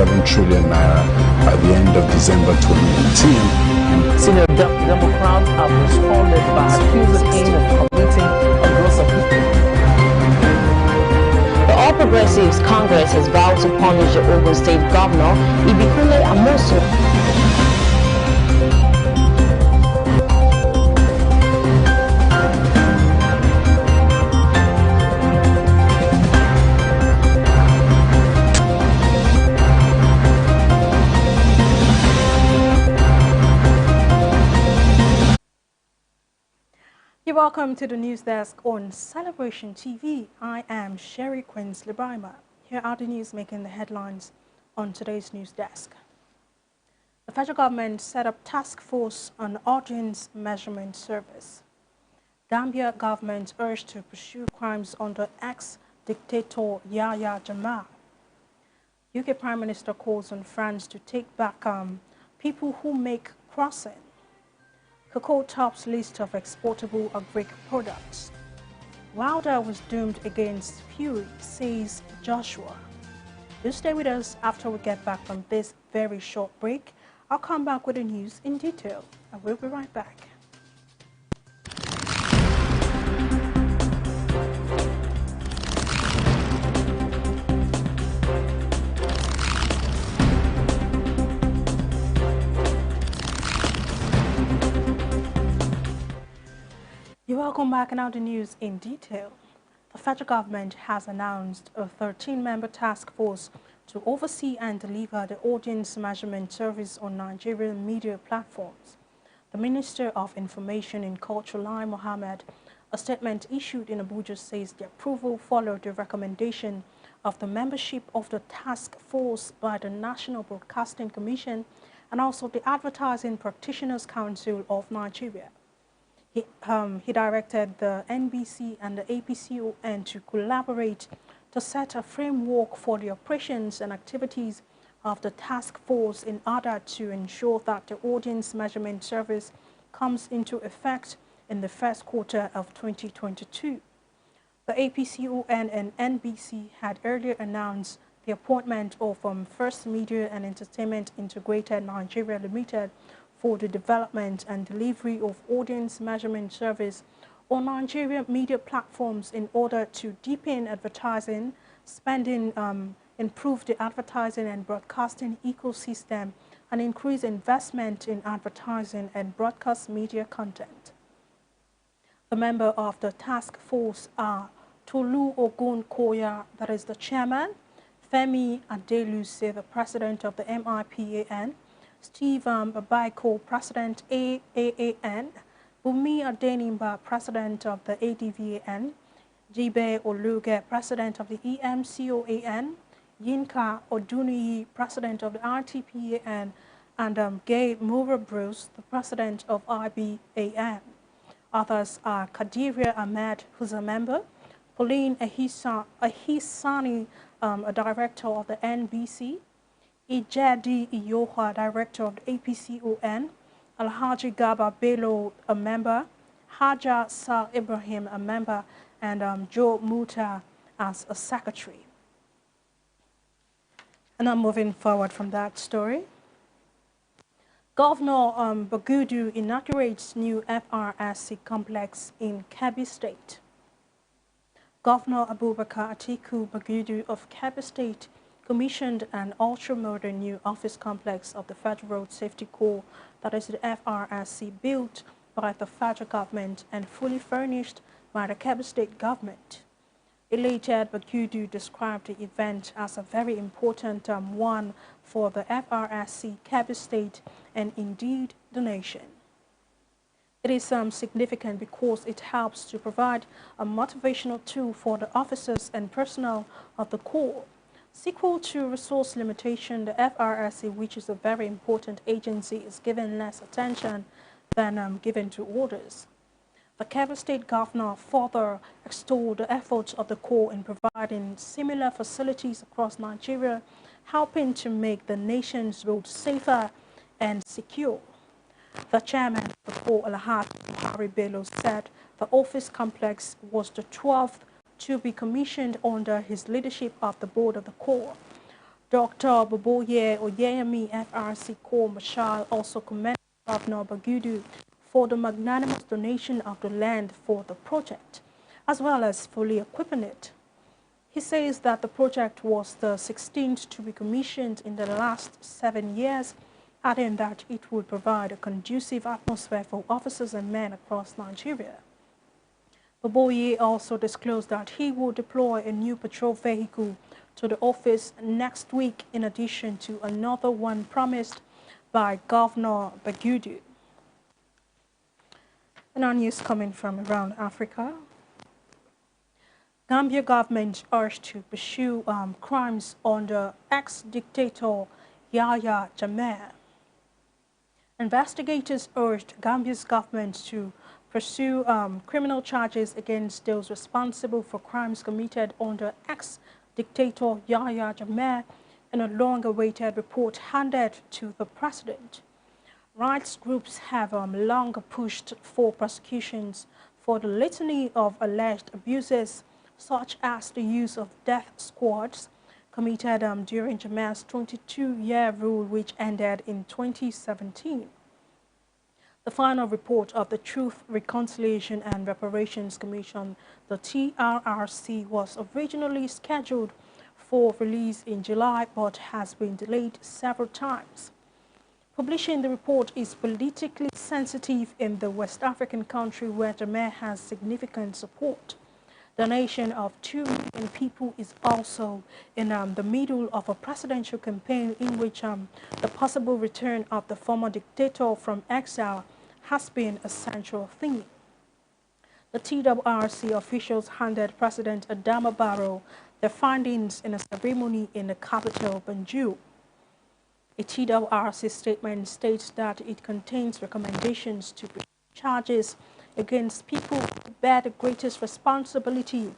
7 trillion naira by the end of December 2018. Senior Democrats have responded by accusing him of committing a gross offence. The All Progressives Congress has vowed to punish the Ogun State Governor, Ibikule Amosu. Welcome to the news desk on Celebration TV. I am Sherry Quinsley Brimer. Here are the news making the headlines on today's news desk. The federal government set up task force on audience measurement service. Gambia government urged to pursue crimes under ex-dictator Yahya Jammeh. UK Prime Minister calls on France to take back people who make crossing. Cocoa tops list of exportable agric products. Wilder was doomed against Fury, says Joshua. You stay with us after we get back from this very short break. I'll come back with the news in detail. I will be right back. Welcome back. Now the news in detail. The federal government has announced a 13-member task force to oversee and deliver the audience measurement service on Nigerian media platforms. The Minister of Information and Culture, Lai Mohammed, a statement issued in Abuja, says the approval followed the recommendation of the membership of the task force by the National Broadcasting Commission and also the Advertising Practitioners Council of Nigeria. He directed the NBC and the APCON to collaborate to set a framework for the operations and activities of the task force in order to ensure that the audience measurement service comes into effect in the first quarter of 2022. The APCON and NBC had earlier announced the appointment of First Media and Entertainment Integrated Nigeria Limited for the development and delivery of audience measurement service on Nigerian media platforms in order to deepen advertising spending, improve the advertising and broadcasting ecosystem, and increase investment in advertising and broadcast media content. The member of the task force are Tolu Ogun Koya, that is the chairman, Femi Adeluse, the president of the MIPAN, Steve Babaiko, President AAAN, Bumi Adenimba, President of the ADVAN, Jibe Oluge, President of the EMCOAN, Yinka Oduniyi, President of the RTPAN, and Gay Mura Bruce, the President of IBAN. Others are Kadiria Ahmed, who's a member, Pauline Ahisani, a director of the NBC, Ijadi Iyoha, director of the APCON, Alhaji Gaba Bello, a member, Haja Sal Ibrahim, a member, and Joe Muta as a secretary. And I'm moving forward from that story. Governor Bagudu inaugurates new FRSC complex in Kebbi State. Governor Abubakar Atiku Bagudu of Kebbi State commissioned an ultra-modern new office complex of the Federal Road Safety Corps, that is the FRSC, built by the federal government and fully furnished by the Kebbi State government. Elated Bagudu described the event as a very important one for the FRSC, Kebbi State, and indeed the nation. It is significant because it helps to provide a motivational tool for the officers and personnel of the Corps. Sequel to resource limitation, the FRSC, which is a very important agency, is given less attention than given to others. The Kebbi State Governor further extolled the efforts of the Corps in providing similar facilities across Nigeria, helping to make the nation's roads safer and secure. The chairman of the Corps, Alhaji Buhari Bello, said the office complex was the 12th to be commissioned under his leadership of the board of the Corps. Dr. Boboye Oyeyemi, FRC Corps Marshal, also commended Governor Bagudu for the magnanimous donation of the land for the project, as well as fully equipping it. He says that the project was the 16th to be commissioned in the last 7 years, adding that it would provide a conducive atmosphere for officers and men across Nigeria. Boboye also disclosed that he will deploy a new patrol vehicle to the office next week, in addition to another one promised by Governor Bagudu. And our news coming from around Africa. Gambia government urged to pursue crimes under ex-dictator Yahya Jammeh. Investigators urged Gambia's government to pursue criminal charges against those responsible for crimes committed under ex-dictator Yahya Jammeh in a long-awaited report handed to the president. Rights groups have long pushed for prosecutions for the litany of alleged abuses, such as the use of death squads committed during Jammeh's 22-year rule, which ended in 2017. The final report of the Truth, Reconciliation and Reparations Commission, the TRRC, was originally scheduled for release in July but has been delayed several times. Publishing the report is politically sensitive in the West African country where Jammeh has significant support. The nation of 2 million people is also in the middle of a presidential campaign in which the possible return of the former dictator from exile has been a central theme. The TRRC officials handed President Adama Barrow their findings in a ceremony in the capital, Banjul. A TRRC statement states that it contains recommendations to charges against people who bear the greatest responsibility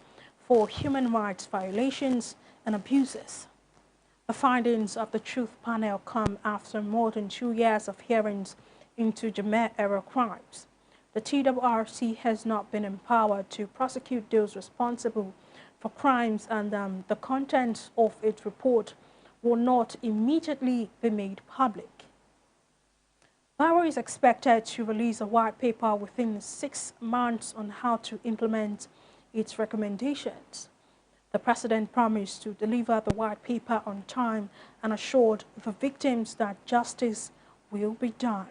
for human rights violations and abuses. The findings of the Truth Panel come after more than 2 years of hearings into Jammeh-era crimes. The TRRC has not been empowered to prosecute those responsible for crimes, and the contents of its report will not immediately be made public. Barrow is expected to release a white paper within 6 months on how to implement its recommendations. The president promised to deliver the white paper on time and assured the victims that justice will be done.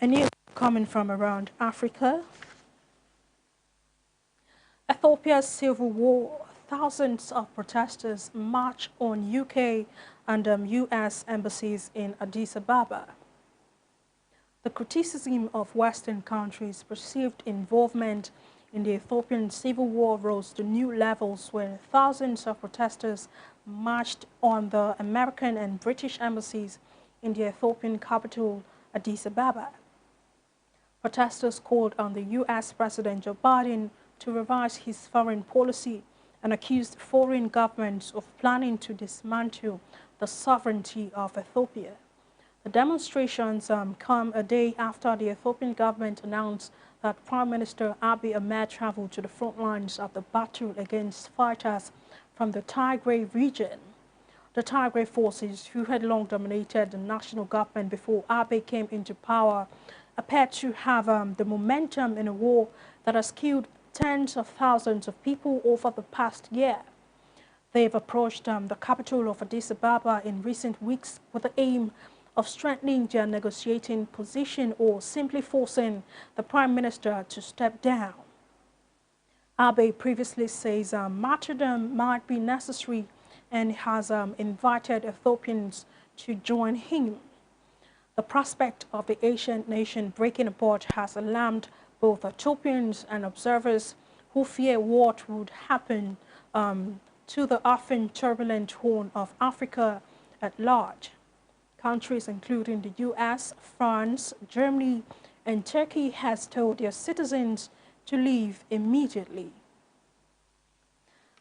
And news coming from around Africa. Ethiopia's civil war. Thousands of protesters march on UK and US embassies in Addis Ababa. The criticism of Western countries' perceived involvement in the Ethiopian civil war rose to new levels when thousands of protesters marched on the American and British embassies in the Ethiopian capital, Addis Ababa. Protesters called on the US President Joe Biden to revise his foreign policy and accused foreign governments of planning to dismantle the sovereignty of Ethiopia. The demonstrations come a day after the Ethiopian government announced that Prime Minister Abiy Ahmed traveled to the front lines of the battle against fighters from the Tigray region. The Tigray forces, who had long dominated the national government before Abiy came into power, appeared to have the momentum in a war that has killed tens of thousands of people over the past year. They've approached the capital of Addis Ababa in recent weeks with the aim of strengthening their negotiating position or simply forcing the Prime Minister to step down. Abiy previously says martyrdom might be necessary and has invited Ethiopians to join him. The prospect of the Asian nation breaking apart has alarmed both Ethiopians and observers who fear what would happen to the often turbulent Horn of Africa at large. Countries including the US, France, Germany, and Turkey has told their citizens to leave immediately.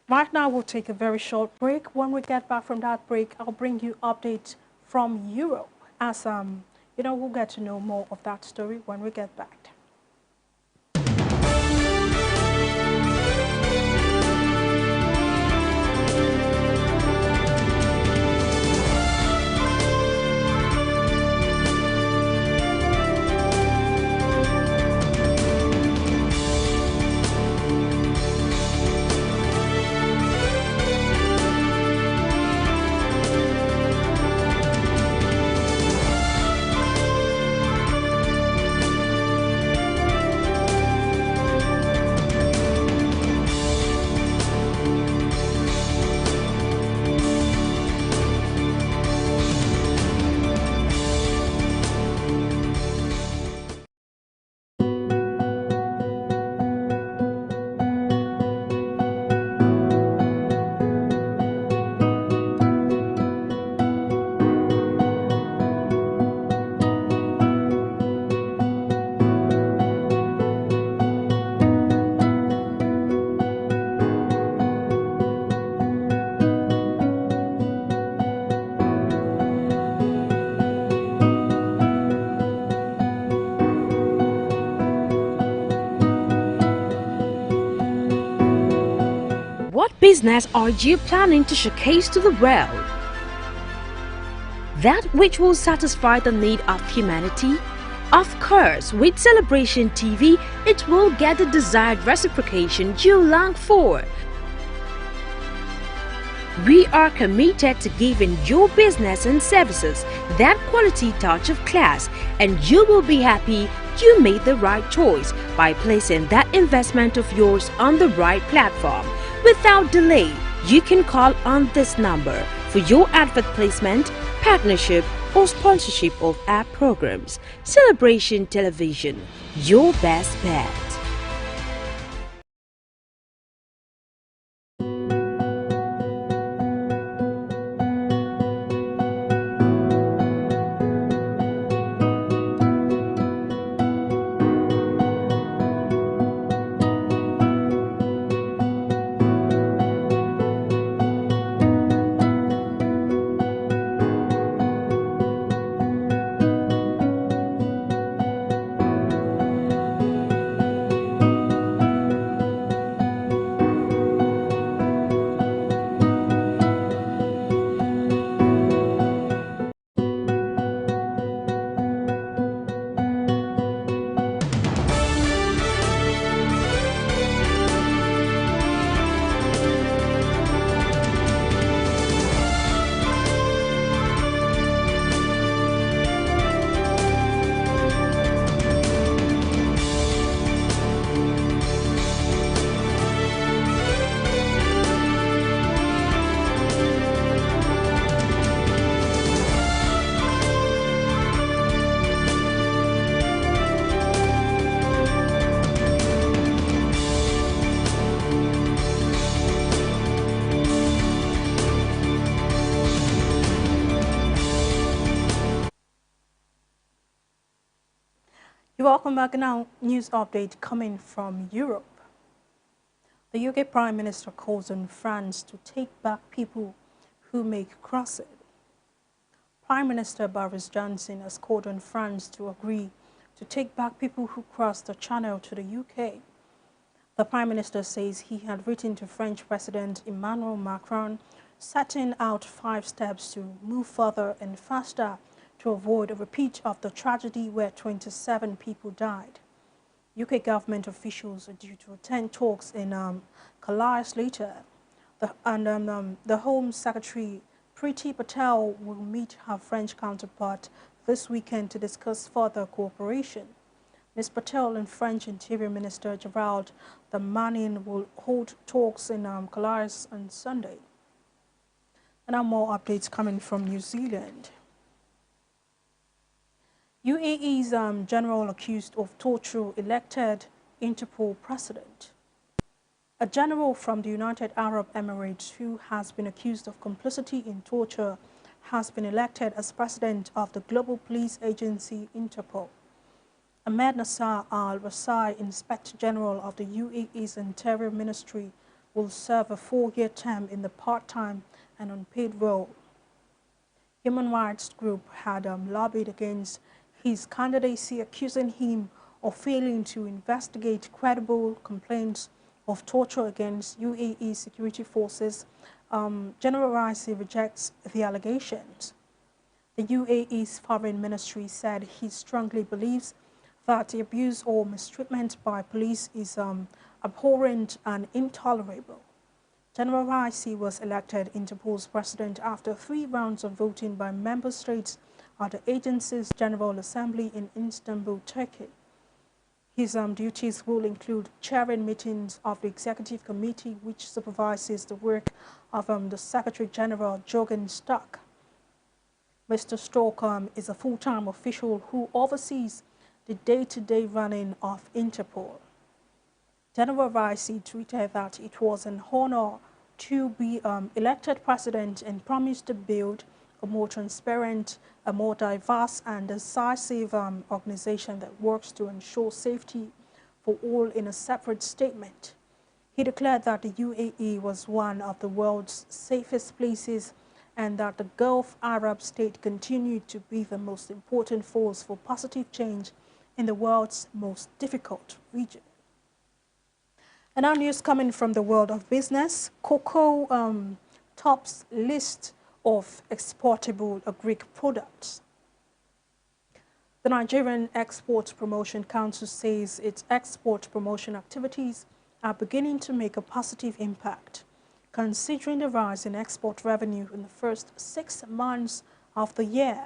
Right now, we'll take a very short break. When we get back from that break, I'll bring you updates from Europe as, we'll get to know more of that story when we get back. business are you planning to showcase to the world? That which will satisfy the need of humanity? Of course, with Celebration TV, it will get the desired reciprocation you long for. We are committed to giving your business and services that quality touch of class, and you will be happy you made the right choice by placing that investment of yours on the right platform. Without delay, you can call on this number for your advert placement, partnership, or sponsorship of our programs. Celebration Television, your best bet. You're welcome back now. News update coming from Europe. The UK Prime Minister calls on France to take back people who make crosses. Prime Minister Boris Johnson has called on France to agree to take back people who cross the Channel to the UK. The Prime Minister says he had written to French President Emmanuel Macron, setting out 5 steps to move further and faster to avoid a repeat of the tragedy where 27 people died. UK government officials are due to attend talks in Calais later. The Home Secretary Priti Patel will meet her French counterpart this weekend to discuss further cooperation. Ms. Patel and French Interior Minister Gerald Darmanin will hold talks in Calais on Sunday. And now more updates coming from New Zealand. UAE's general accused of torture elected Interpol president. A general from the United Arab Emirates who has been accused of complicity in torture has been elected as president of the global police agency Interpol. Ahmed Nasser al-Rasai, Inspector General of the UAE's Interior Ministry, will serve a 4-year term in the part-time and unpaid role. Human rights group had lobbied against his candidacy, accusing him of failing to investigate credible complaints of torture against UAE security forces. General Raisi rejects the allegations. The UAE's foreign ministry said he strongly believes that the abuse or mistreatment by police is abhorrent and intolerable. General Raisi was elected Interpol's president after 3 rounds of voting by member states at the agency's General Assembly in Istanbul, Turkey. His duties will include chairing meetings of the Executive Committee, which supervises the work of the Secretary General Jürgen Stark. Mr. Stark is a full-time official who oversees the day-to-day running of Interpol. General Raisi tweeted that it was an honor to be elected president and promised to build a more transparent, a more diverse and decisive organization that works to ensure safety for all in a separate statement. He declared that the UAE was one of the world's safest places and that the Gulf Arab state continued to be the most important force for positive change in the world's most difficult region. And our news coming from the world of business, cocoa tops list of exportable Greek products. The Nigerian Export Promotion Council says its export promotion activities are beginning to make a positive impact, considering the rise in export revenue in the first 6 months of the year.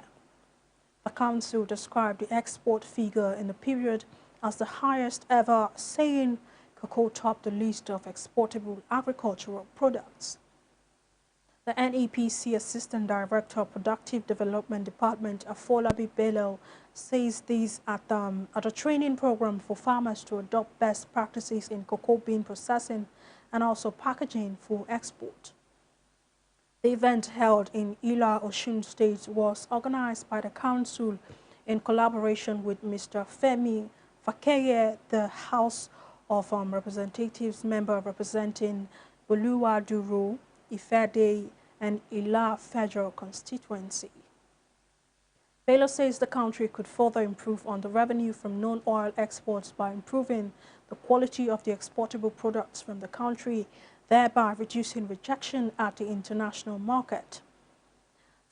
The council described the export figure in the period as the highest ever, saying cocoa topped the list of exportable agricultural products. The NEPC Assistant Director of Productive Development Department, Afolabi Bello, says these at a training program for farmers to adopt best practices in cocoa bean processing and also packaging for export. The event held in Ila, Osun State was organized by the council in collaboration with Mr. Femi Fakeye, the House of Representatives member representing Buluwa Duru, Ifede, and Ila Federal Constituency. Baylor says the country could further improve on the revenue from non-oil exports by improving the quality of the exportable products from the country, thereby reducing rejection at the international market.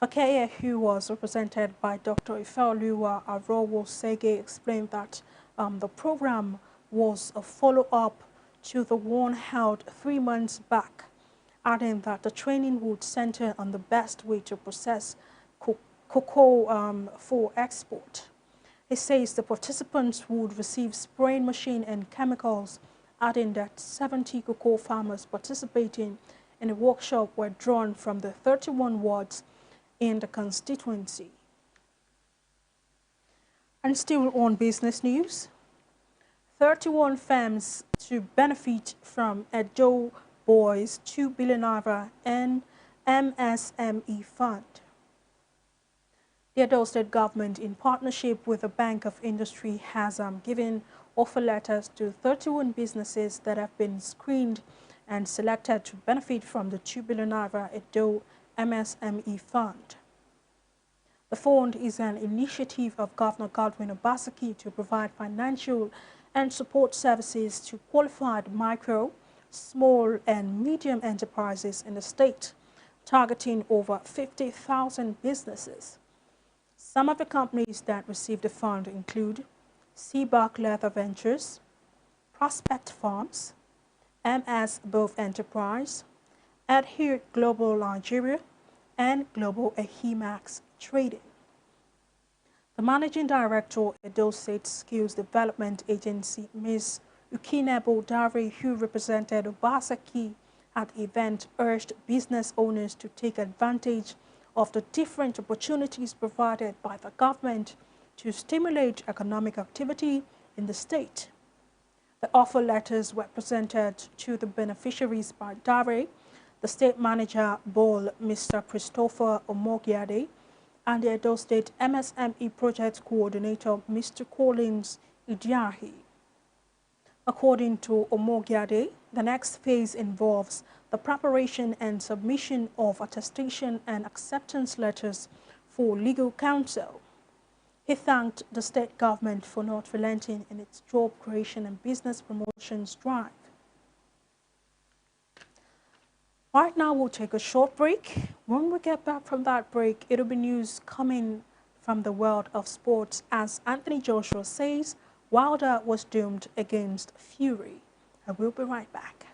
Fakeye, who was represented by Dr. Ifeoluwa Arowo Sege, explained that the program was a follow-up to the one held 3 months back, adding that the training would center on the best way to process cocoa for export. He says the participants would receive spraying machine and chemicals, adding that 70 cocoa farmers participating in the workshop were drawn from the 31 wards in the constituency. And still on business news, 31 firms to benefit from Edo Boys 2 billion naira and MSME fund. The Edo State government, in partnership with the Bank of Industry, has given offer letters to 31 businesses that have been screened and selected to benefit from the 2 billion naira Edo MSME fund. The fund is an initiative of Governor Godwin Obaseki to provide financial and support services to qualified micro, small and medium enterprises in the state, targeting over 50,000 businesses. Some of the companies that received the fund include Seabark Leather Ventures, Prospect Farms, MS Bove Enterprise, Adhere Global Nigeria, and Global Ahimax Trading. The Managing Director, Edo State Skills Development Agency, Ms. Ukinebo Dare, who represented Obaseki at the event, urged business owners to take advantage of the different opportunities provided by the government to stimulate economic activity in the state. The offer letters were presented to the beneficiaries by Dare, the State Manager, BOL, Mr. Christopher Omogiade, and the Edo State MSME Project Coordinator, Mr. Collins Idiahi. According to Omogiade, the next phase involves the preparation and submission of attestation and acceptance letters for legal counsel. He thanked the state government for not relenting in its job creation and business promotions drive. Right now, we'll take a short break. When we get back from that break, it'll be news coming from the world of sports as Anthony Joshua says Wilder was doomed against Fury. I will be right back.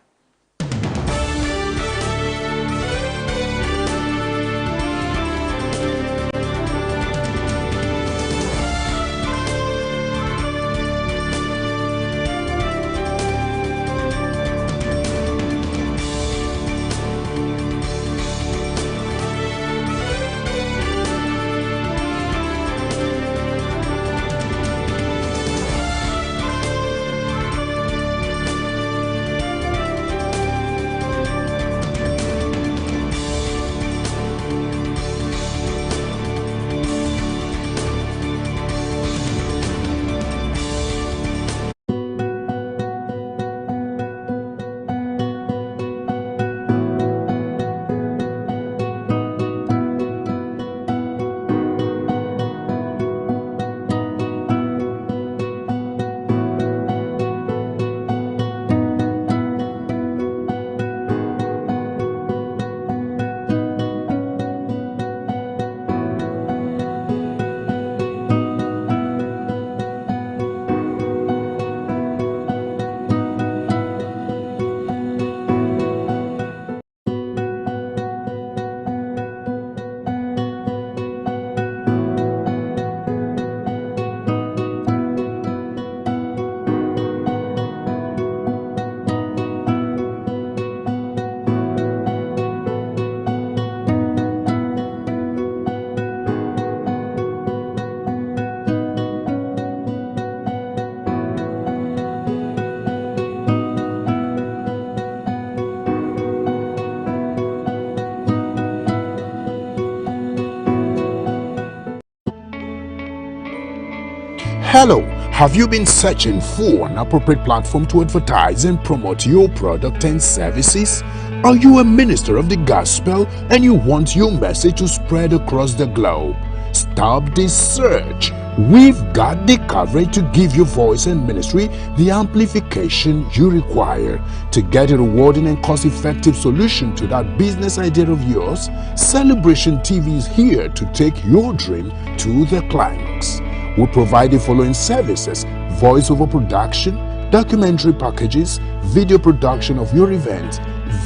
Hello, have you been searching for an appropriate platform to advertise and promote your product and services? Are you a minister of the gospel and you want your message to spread across the globe? Stop this search. We've got the coverage to give your voice and ministry the amplification you require. To get a rewarding and cost-effective solution to that business idea of yours, Celebration TV is here to take your dream to the climax. We provide the following services: voiceover production, documentary packages, video production of your events,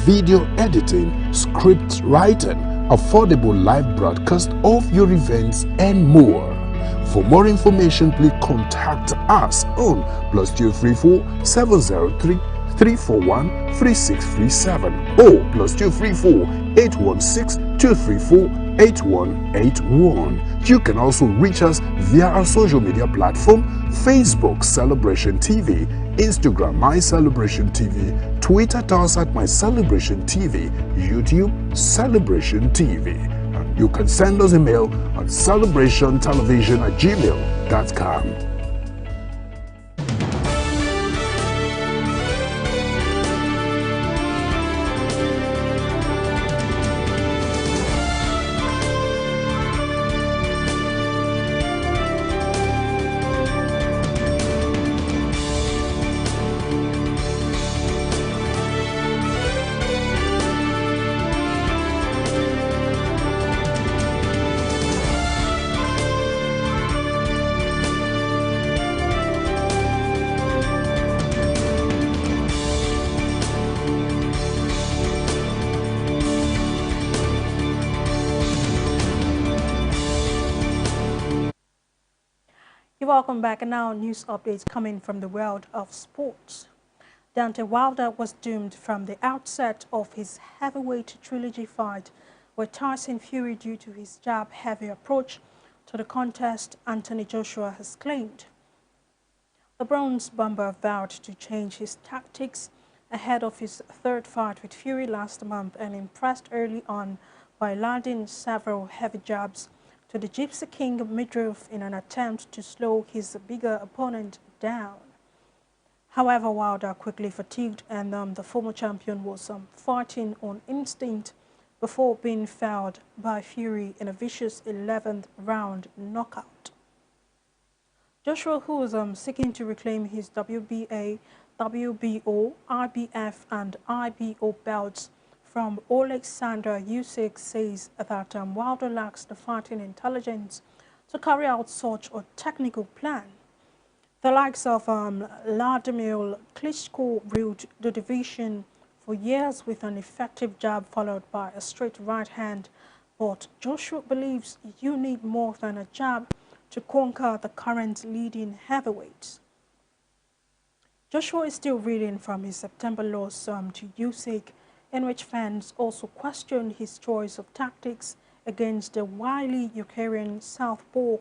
video editing, script writing, affordable live broadcast of your events, and more. For more information, please contact us on +234 703 341 3637 or +234 816 234 8181. You can also reach us via our social media platform: Facebook Celebration TV, Instagram My Celebration TV, Twitter us at My Celebration TV, YouTube Celebration TV. And you can send us a mail at celebrationtelevision@gmail.com. Welcome back, and now news updates coming from the world of sports. Deontay Wilder was doomed from the outset of his heavyweight trilogy fight with Tyson Fury due to his jab-heavy approach to the contest, Anthony Joshua has claimed. The Bronze Bomber vowed to change his tactics ahead of his third fight with Fury last month and impressed early on by landing several heavy jabs to the Gypsy King midriff in an attempt to slow his bigger opponent down. However, Wilder quickly fatigued, and the former champion was fighting on instinct before being fouled by Fury in a vicious 11th round knockout. Joshua, who was seeking to reclaim his WBA, WBO, IBF and IBO belts from Alexander Usyk, says that Wilder lacks the fighting intelligence to carry out such a technical plan. The likes of Vladimir Klitschko ruled the division for years with an effective jab followed by a straight right hand, but Joshua believes you need more than a jab to conquer the current leading heavyweights. Joshua is still reeling from his September loss to Usyk, in which fans also questioned his choice of tactics against the wily Ukrainian southpaw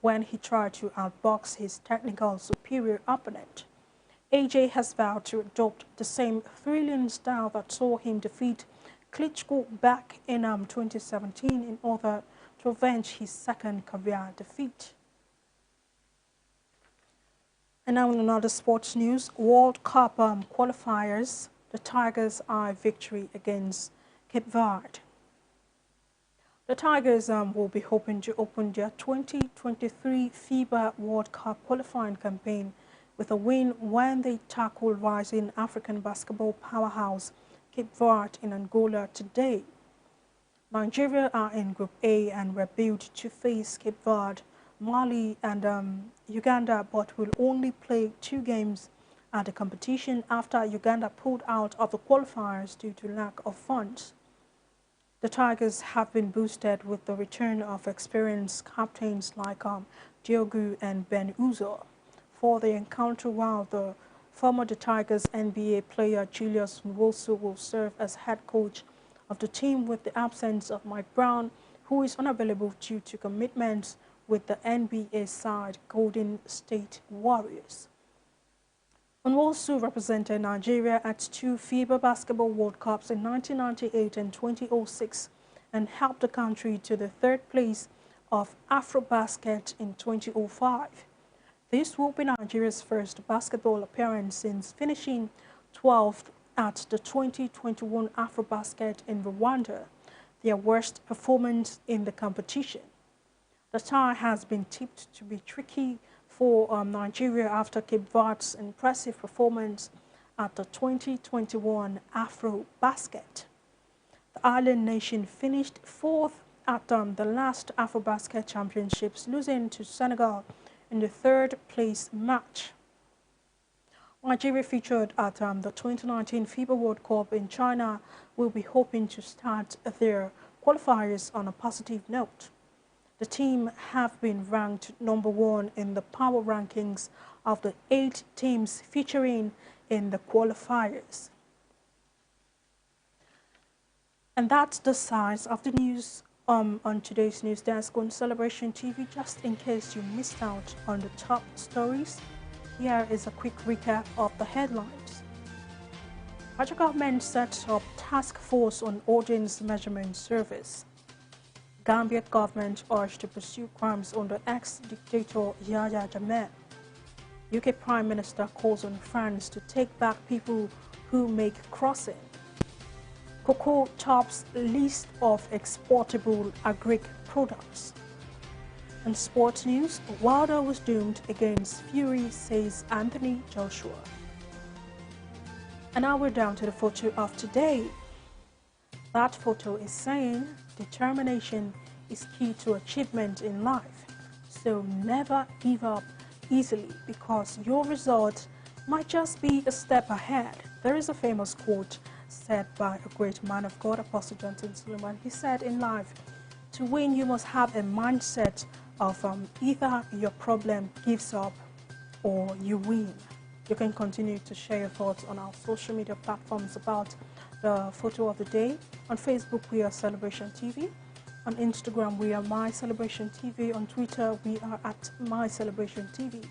when he tried to outbox his technical superior opponent. AJ has vowed to adopt the same thrilling style that saw him defeat Klitschko back in 2017 in order to avenge his second career defeat. And now in another sports news, World Cup qualifiers, the Tigers' eye victory against Cape Verde. The Tigers will be hoping to open their 2023 FIBA World Cup qualifying campaign with a win when they tackle rising African basketball powerhouse Cape Verde in Angola today. Nigeria are in Group A and were built to face Cape Verde, Mali and Uganda, but will only play 2 games at the competition after Uganda pulled out of the qualifiers due to lack of funds. The Tigers have been boosted with the return of experienced captains like Diogu and Ben Uzo for the encounter, while the former Tigers NBA player Julius Nwosu will serve as head coach of the team with the absence of Mike Brown, who is unavailable due to commitments with the NBA side Golden State Warriors. Nwosu represented Nigeria at 2 FIBA Basketball World Cups in 1998 and 2006 and helped the country to the 3rd place of AfroBasket in 2005. This will be Nigeria's first basketball appearance since finishing 12th at the 2021 AfroBasket in Rwanda, their worst performance in the competition. The tie has been tipped to be tricky for Nigeria after Cape Verde's impressive performance at the 2021 AfroBasket. The island nation finished 4th at the last AfroBasket Championships, losing to Senegal in the 3rd place match. Nigeria, featured at the 2019 FIBA World Cup in China, will be hoping to start their qualifiers on a positive note. The team have been ranked #1 in the power rankings of the 8 teams featuring in the qualifiers. And that's the size of the news on today's news desk on Celebration TV. Just in case you missed out on the top stories, here is a quick recap of the headlines. Federal government sets up task force on audience measurement service. Gambia government urged to pursue crimes under ex-dictator Yahya Jammeh. UK Prime Minister calls on France to take back people who make crossing. Cocoa tops list of exportable agric products. And sports news, Wilder was doomed against Fury, says Anthony Joshua. And now we're down to the photo of today. That photo is saying determination is key to achievement in life. So never give up easily, because your result might just be a step ahead. There is a famous quote said by a great man of God, Apostle Johnson Suleiman. He said, in life, to win you must have a mindset of either your problem gives up or you win. You can continue to share your thoughts on our social media platforms about the photo of the day. On Facebook, we are Celebration TV. On Instagram, we are My Celebration TV. On Twitter, we are at My Celebration TV.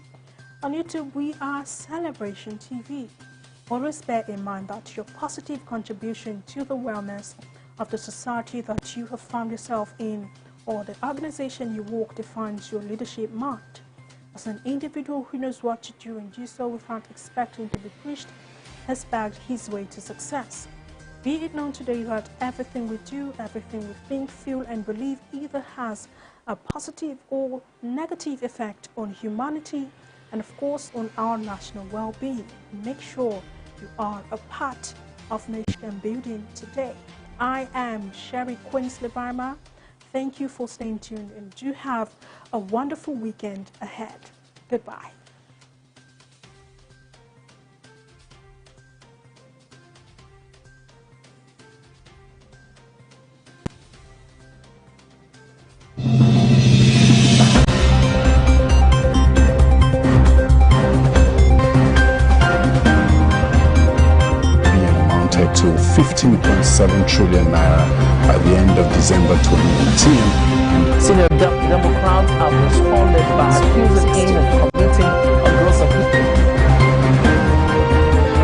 On YouTube, we are Celebration TV. Always bear in mind that your positive contribution to the wellness of the society that you have found yourself in, or the organization you work, defines your leadership mind. As an individual who knows what to do and do so without expecting to be pushed, has bagged his way to success. Be it known today that everything we do, everything we think, feel and believe either has a positive or negative effect on humanity and of course on our national well-being. Make sure you are a part of nation building today. I am Sherry Quinsley Barma. Thank you for staying tuned and do have a wonderful weekend ahead. Goodbye. To 15.7 trillion naira by the end of December 2018. Senior Democrats have responded by accusing him of committing a gross offence.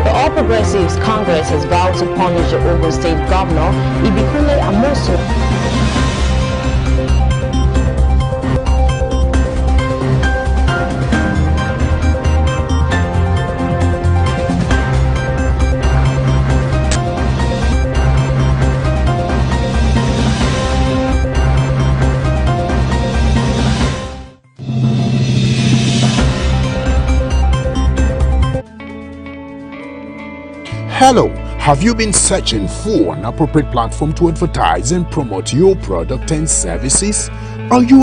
The All Progressives Congress has vowed to punish the Ogun State Governor, Ibikunle Amosun. Hello, have you been searching for an appropriate platform to advertise and promote your product and services? Are you